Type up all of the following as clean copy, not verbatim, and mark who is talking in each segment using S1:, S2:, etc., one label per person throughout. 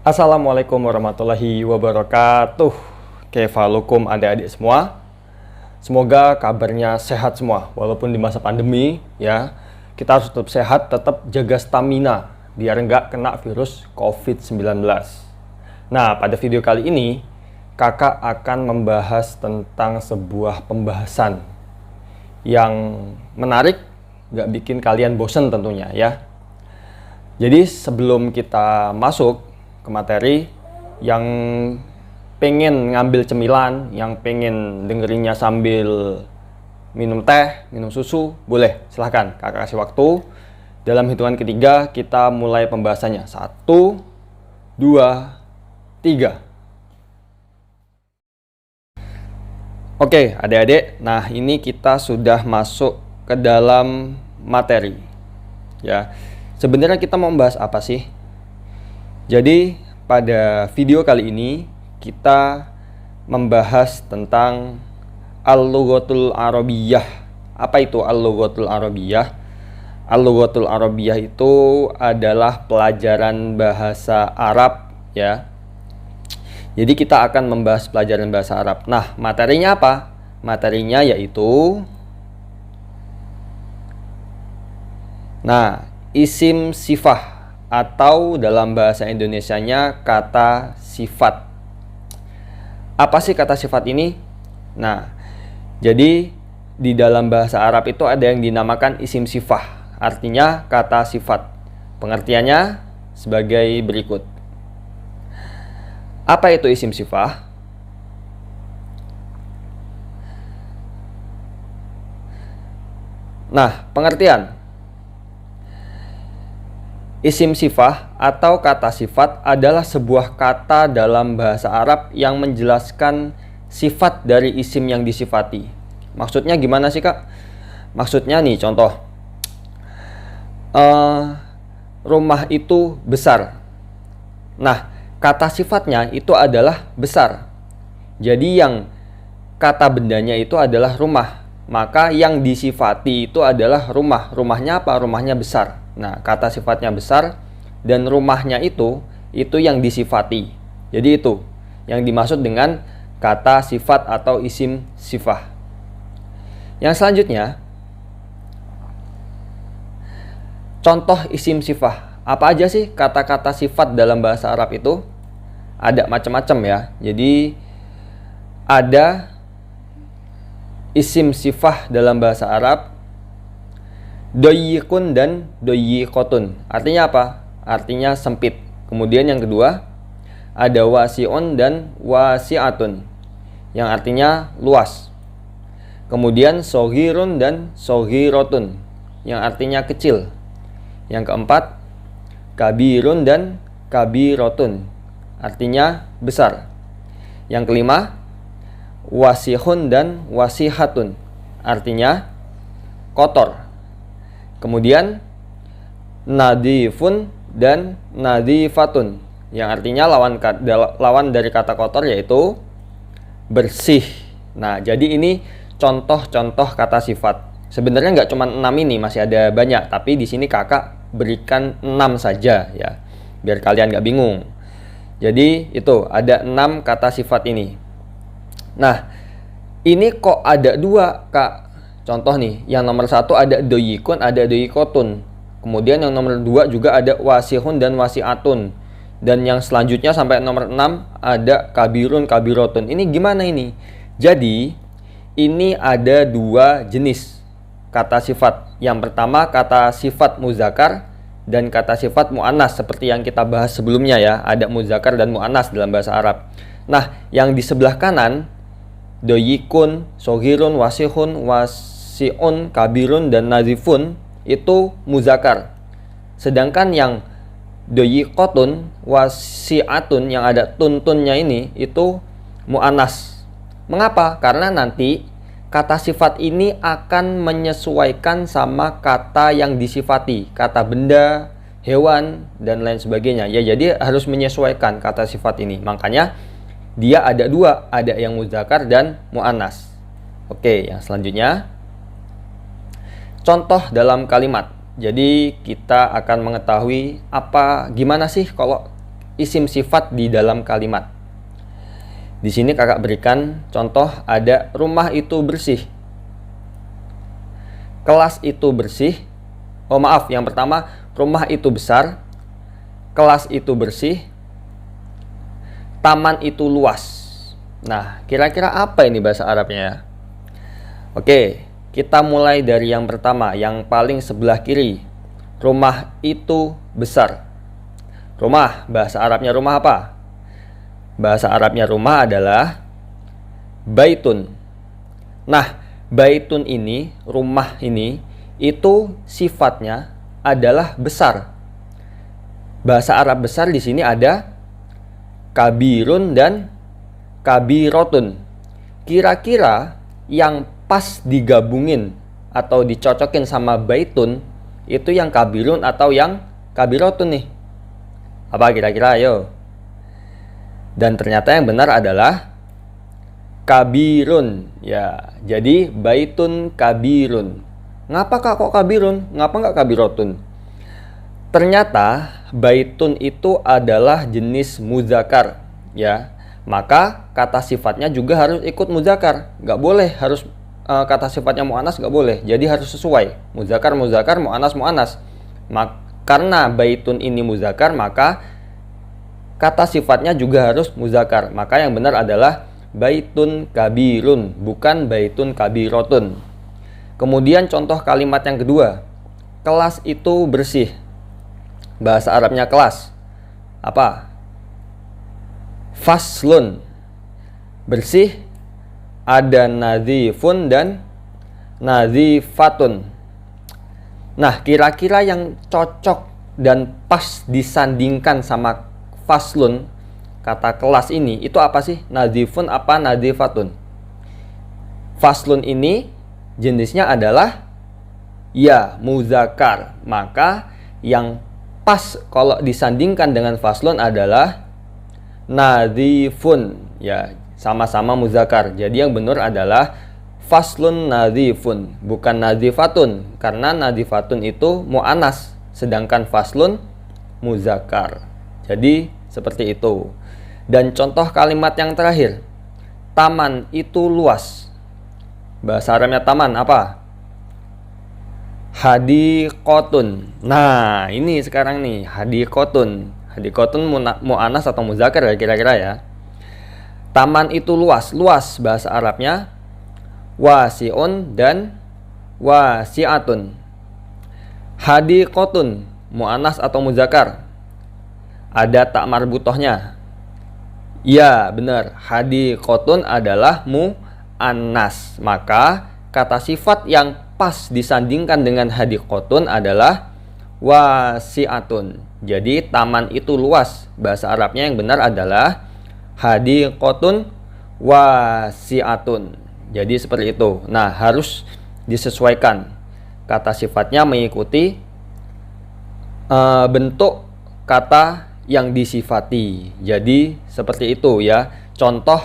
S1: Assalamualaikum warahmatullahi wabarakatuh. Kefalukum adik-adik semua. Semoga kabarnya sehat semua. Walaupun di masa pandemi ya, kita harus tetap sehat, tetap jaga stamina biar nggak kena virus COVID-19. Nah, pada video kali ini kakak akan membahas tentang sebuah pembahasan yang menarik, nggak bikin kalian bosen tentunya ya. Jadi sebelum kita masuk ke materi, yang pengen ngambil cemilan, yang pengen dengerinnya sambil minum teh, minum susu, boleh, silahkan, kakak kasih waktu. Dalam hitungan ketiga kita mulai pembahasannya. 1, 2, 3. Oke adik-adik, nah ini kita sudah masuk ke dalam materi ya. Sebenarnya kita mau membahas apa sih? Jadi pada video kali ini kita membahas tentang Al-Lughatul Arabiyyah. Apa itu Al-Lughatul Arabiyyah? Al-Lughatul Arabiyyah itu adalah pelajaran bahasa Arab ya. Jadi kita akan membahas pelajaran bahasa Arab. Nah, materinya apa? Materinya yaitu isim sifah, atau dalam bahasa Indonesianya kata sifat. Apa sih kata sifat ini? Nah, jadi di dalam bahasa Arab itu ada yang dinamakan isim sifah, artinya kata sifat. Pengertiannya sebagai berikut. Apa itu isim sifah? Nah, pengertian isim sifah atau kata sifat adalah sebuah kata dalam bahasa Arab yang menjelaskan sifat dari isim yang disifati. Maksudnya gimana sih kak? Maksudnya nih contoh, rumah itu besar. Nah, kata sifatnya itu adalah besar. Jadi yang kata bendanya itu adalah rumah, maka yang disifati itu adalah rumah. Rumahnya apa? Rumahnya besar. Nah, kata sifatnya besar dan rumahnya itu yang disifati. Jadi itu yang dimaksud dengan kata sifat atau isim sifah. Yang selanjutnya, contoh isim sifah. Apa aja sih kata-kata sifat dalam bahasa Arab itu? Ada macam-macam ya. Jadi ada isim sifah dalam bahasa Arab doyikun dan doyikotun. Artinya apa? Artinya sempit. Kemudian yang kedua ada wasi'un dan wasi'atun, yang artinya luas. Kemudian soghirun dan soghirotun, yang artinya kecil. Yang keempat kabirun dan kabirotun, artinya besar. Yang kelima wasihun dan wasihatun, artinya kotor. Kemudian nadifun dan nadifatun, yang artinya lawan dari kata kotor yaitu bersih. Nah, jadi ini contoh-contoh kata sifat. Sebenarnya nggak cuma 6 ini, masih ada banyak, tapi di sini kakak berikan 6 saja ya, biar kalian nggak bingung. Jadi itu ada 6 kata sifat ini. Nah, ini kok ada 2 kak? Contoh nih, yang nomor 1 ada doyikun, ada doyikotun. Kemudian yang nomor 2 juga ada wasihun dan wasiatun. Dan yang selanjutnya sampai nomor 6 ada kabirun, kabirotun. Ini gimana ini? Jadi, ini ada 2 jenis kata sifat. Yang pertama kata sifat muzakkar dan kata sifat mu'annas, seperti yang kita bahas sebelumnya ya. Ada muzakkar dan mu'annas dalam bahasa Arab. Nah, yang di sebelah kanan doyikun, soghirun, wasihun, wasi'un, kabirun, dan nazifun itu muzakkar. Sedangkan yang doyikotun, wasi'atun, yang ada tuntunnya ini itu mu'annas. Mengapa? Karena nanti kata sifat ini akan menyesuaikan sama kata yang disifati, kata benda, hewan, dan lain sebagainya ya. Jadi harus menyesuaikan kata sifat ini. Makanya dia ada 2, ada yang muzakkar dan mu'annas. Oke, yang selanjutnya contoh dalam kalimat. Jadi kita akan mengetahui gimana sih kalau isim sifat di dalam kalimat. Di sini kakak berikan contoh, ada rumah itu bersih, kelas itu bersih. Oh maaf, yang pertama rumah itu besar, kelas itu bersih, taman itu luas. Nah, kira-kira apa ini bahasa Arabnya ya? Oke, kita mulai dari yang pertama, yang paling sebelah kiri. Rumah itu besar. Rumah, bahasa Arabnya rumah apa? Bahasa Arabnya rumah adalah baitun. Nah, baitun ini, rumah ini, itu sifatnya adalah besar. Bahasa Arab besar di sini ada kabirun dan kabirotun. Kira-kira yang pas digabungin atau dicocokin sama baitun itu yang kabirun atau yang kabirotun nih? Apa kira-kira? Ayo. Dan ternyata yang benar adalah kabirun. Ya, jadi baitun kabirun. Ngapa kok kabirun? Ngapa nggak kabirotun? Ternyata baitun itu adalah jenis muzakkar, ya. Maka kata sifatnya juga harus ikut muzakkar. Nggak boleh harus kata sifatnya mu'anas, nggak boleh. Jadi harus sesuai. Muzakkar, muzakkar, mu'anas, mu'anas. Karena baitun ini muzakkar, maka kata sifatnya juga harus muzakkar. Maka yang benar adalah baitun kabirun, bukan baitun kabirotun. Kemudian contoh kalimat yang kedua, kelas itu bersih. Bahasa Arabnya kelas apa? Faslun. Bersih, ada nadhifun dan nadhifatun. Nah, kira-kira yang cocok dan pas disandingkan sama faslun, kata kelas ini, itu apa sih? Nadhifun apa nadhifatun? Faslun ini jenisnya adalah ya muzakkar. Maka yang pas kalau disandingkan dengan faslun adalah nadhifun. Ya, sama-sama muzakkar. Jadi yang benar adalah faslun nadhifun, bukan nadhifatun. Karena nadhifatun itu mu'anas, sedangkan faslun muzakkar. Jadi seperti itu. Dan contoh kalimat yang terakhir, taman itu luas. Bahasa Arabnya taman apa? Hadiqotun. Nah, ini sekarang nih, hadiqotun. Hadiqotun mu'anas atau muzakkar ya kira-kira ya. Taman itu luas. Luas bahasa Arabnya wasi'un dan wasi'atun. Hadiqotun mu'anas atau muzakkar? Ada tak marbutohnya. Ya, benar. Hadiqotun adalah mu'annas. Maka kata sifat yang pas disandingkan dengan hadiqotun adalah wasi'atun. Jadi taman itu luas. Bahasa Arabnya yang benar adalah hadiqotun wasi'atun. Jadi seperti itu. Nah, harus disesuaikan. Kata sifatnya mengikuti bentuk kata yang disifati. Jadi seperti itu ya. Contoh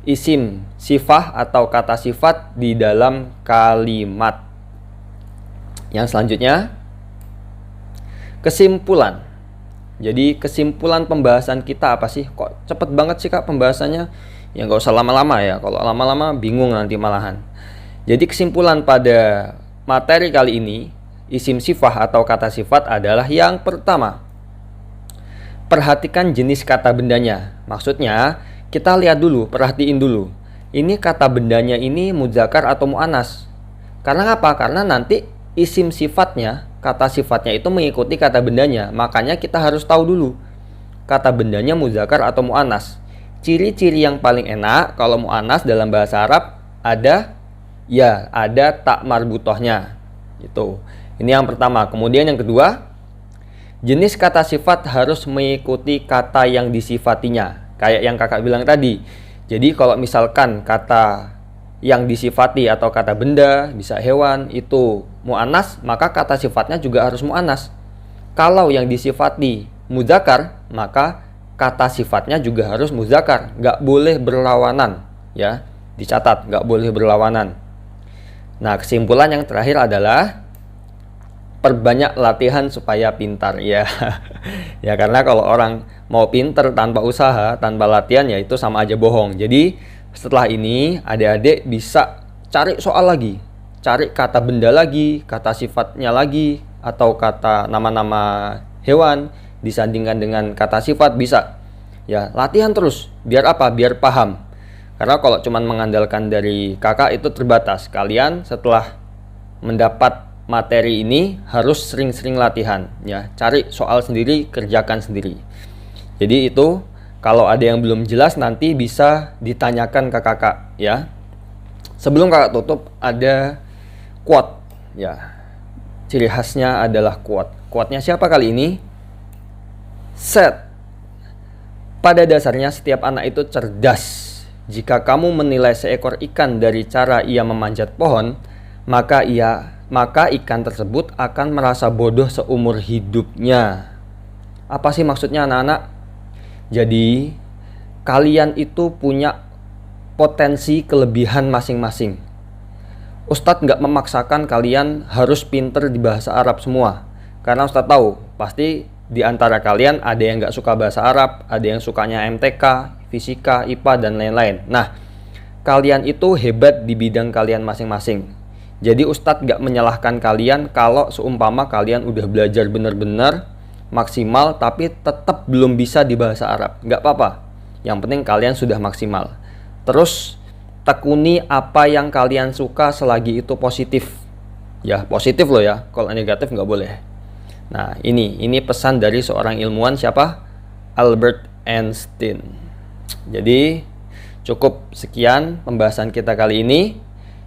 S1: isim sifah atau kata sifat di dalam kalimat. Yang selanjutnya, kesimpulan. Jadi kesimpulan pembahasan kita apa sih? Kok cepet banget sih kak pembahasannya? Ya nggak usah lama-lama ya. Kalau lama-lama bingung nanti malahan. Jadi kesimpulan pada materi kali ini, isim sifah atau kata sifat adalah yang pertama, perhatikan jenis kata bendanya. Maksudnya, kita lihat dulu, perhatiin dulu. Ini kata bendanya ini muzakkar atau mu'anas. Karena apa? Karena nanti isim sifatnya, kata sifatnya itu mengikuti kata bendanya. Makanya kita harus tahu dulu kata bendanya muzakkar atau mu'anas. Ciri-ciri yang paling enak kalau mu'anas dalam bahasa Arab ada tak marbutohnya. Itu. Ini yang pertama. Kemudian yang kedua, jenis kata sifat harus mengikuti kata yang disifatinya. Kayak yang kakak bilang tadi. Jadi kalau misalkan kata yang disifati atau kata benda, bisa hewan, itu mu'anas, maka kata sifatnya juga harus mu'anas. Kalau yang disifati muzakkar, maka kata sifatnya juga harus muzakkar. Nggak boleh berlawanan. Ya, dicatat, nggak boleh berlawanan. Nah, kesimpulan yang terakhir adalah perbanyak latihan supaya pintar ya. Ya karena kalau orang mau pintar tanpa usaha, tanpa latihan ya itu sama aja bohong. Jadi setelah ini adik-adik bisa cari soal lagi, cari kata benda lagi, kata sifatnya lagi, atau kata nama-nama hewan disandingkan dengan kata sifat bisa. Ya latihan terus, biar apa? Biar paham. Karena kalau cuma mengandalkan dari kakak itu terbatas. Kalian setelah mendapat materi ini harus sering-sering latihan ya, cari soal sendiri, kerjakan sendiri. Jadi itu kalau ada yang belum jelas nanti bisa ditanyakan ke kakak ya. Sebelum kakak tutup ada quote ya. Ciri khasnya adalah quote. Quote-nya siapa kali ini? Seth. Pada dasarnya setiap anak itu cerdas. Jika kamu menilai seekor ikan dari cara ia memanjat pohon, maka ikan tersebut akan merasa bodoh seumur hidupnya. Apa sih maksudnya anak-anak? Jadi, kalian itu punya potensi kelebihan masing-masing. Ustadz nggak memaksakan kalian harus pinter di bahasa Arab semua. Karena Ustadz tahu, pasti di antara kalian ada yang nggak suka bahasa Arab, ada yang sukanya MTK, fisika, IPA, dan lain-lain. Nah, kalian itu hebat di bidang kalian masing-masing. Jadi Ustadz gak menyalahkan kalian kalau seumpama kalian udah belajar bener-bener maksimal tapi tetap belum bisa di bahasa Arab. Gak apa-apa, yang penting kalian sudah maksimal. Terus tekuni apa yang kalian suka selagi itu positif. Ya positif loh ya, kalau negatif gak boleh. Nah ini pesan dari seorang ilmuwan siapa? Albert Einstein. Jadi cukup sekian pembahasan kita kali ini.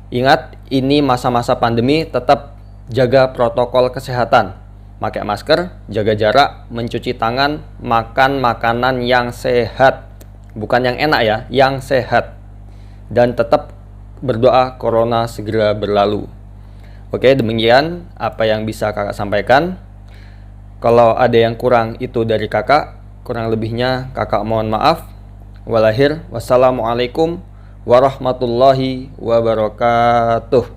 S1: Ingat, ini masa-masa pandemi, tetap jaga protokol kesehatan. Pakai masker, jaga jarak, mencuci tangan, makan makanan yang sehat. Bukan yang enak ya, yang sehat. Dan tetap berdoa corona segera berlalu. Oke, demikian apa yang bisa kakak sampaikan. Kalau ada yang kurang itu dari kakak, kurang lebihnya kakak mohon maaf. Wassalamualaikum warahmatullahi wabarakatuh.